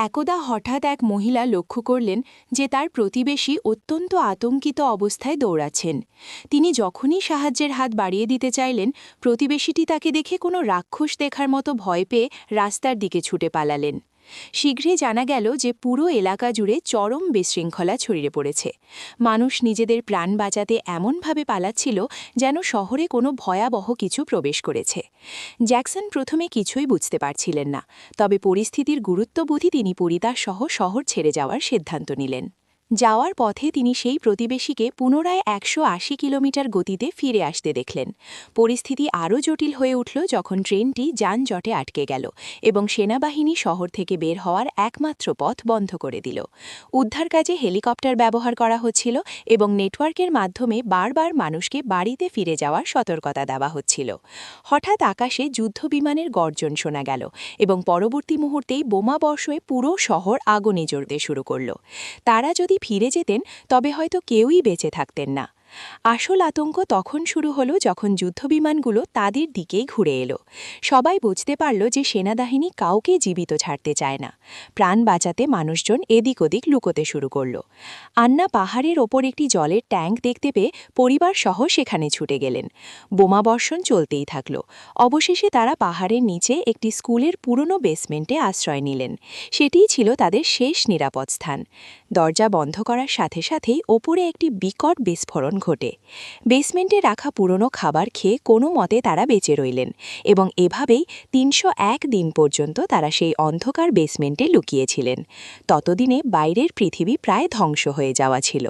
একদা হঠাৎ এক মহিলা লক্ষ্য করলেন যে তার প্রতিবেশী অত্যন্ত আতঙ্কিত অবস্থায় দৌড়াচ্ছেন। তিনি যখনই সাহায্যের হাত বাড়িয়ে দিতে চাইলেন, প্রতিবেশীটি তাকে দেখে কোনো রাক্ষস দেখার মতো ভয় পেয়ে রাস্তার দিকে ছুটে পালালেন। শীঘ্রই জানা গেল যে পুরো এলাকা জুড়ে চরম বিশৃঙ্খলা ছড়িয়ে পড়েছে। মানুষ নিজেদের প্রাণ বাঁচাতে এমনভাবে পালাচ্ছিল যেন শহরে কোনো ভয়াবহ কিছু প্রবেশ করেছে। জ্যাকসন প্রথমে কিছুই বুঝতে পারছিলেন না, তবে পরিস্থিতির গুরুত্ব বুঝে তিনি পরিবার সহ শহর ছেড়ে যাওয়ার সিদ্ধান্ত নিলেন। যাওয়ার পথে তিনি সেই প্রতিবেশীকে পুনরায় ১৮০ কিলোমিটার গতিতে ফিরে আসতে দেখলেন। পরিস্থিতি আরও জটিল হয়ে উঠল যখন ট্রেনটি যানজটে আটকে গেল এবং সেনাবাহিনী শহর থেকে বের হওয়ার একমাত্র পথ বন্ধ করে দিল। উদ্ধার কাজে হেলিকপ্টার ব্যবহার করা হচ্ছিল এবং নেটওয়ার্কের মাধ্যমে বারবার মানুষকে বাড়িতে ফিরে যাওয়ার সতর্কতা দেওয়া হচ্ছিল। হঠাৎ আকাশে যুদ্ধবিমানের গর্জন শোনা গেল এবং পরবর্তী মুহূর্তেই বোমাবর্ষণে পুরো শহর আগুনে জ্বলতে শুরু করল। তারা যদি ফিরে যেতেন তবে হয়তো কেউই বেঁচে থাকতেন না। আসল আতঙ্ক তখন শুরু হলো যখন যুদ্ধবিমানগুলো তাদের দিকেই ঘুরে এলো। সবাই বুঝতে পারল যে সেনাবাহিনী কাউকে জীবিত ছাড়তে চায় না। প্রাণ বাঁচাতে মানুষজন এদিক ওদিক লুকোতে শুরু করল। আন্না পাহাড়ের ওপর একটি জলের ট্যাঙ্ক দেখতে পেয়ে পরিবার সহ সেখানে ছুটে গেলেন। বোমাবর্ষণ চলতেই থাকল। অবশেষে তারা পাহাড়ের নিচে একটি স্কুলের পুরনো বেসমেন্টে আশ্রয় নিলেন। সেটিই ছিল তাদের শেষ নিরাপদ স্থান। দরজা বন্ধ করার সাথে সাথেই ওপরে একটি বিকট বিস্ফোরণ ঘটে। বেসমেন্টে রাখা পুরনো খাবার খেয়ে কোনো মতে তারা বেঁচে রইলেন এবং এভাবেই ৩০১ দিন পর্যন্ত তারা সেই অন্ধকার বেসমেন্টে লুকিয়েছিলেন। ততদিনে বাইরের পৃথিবী প্রায় ধ্বংস হয়ে যাওয়া ছিল।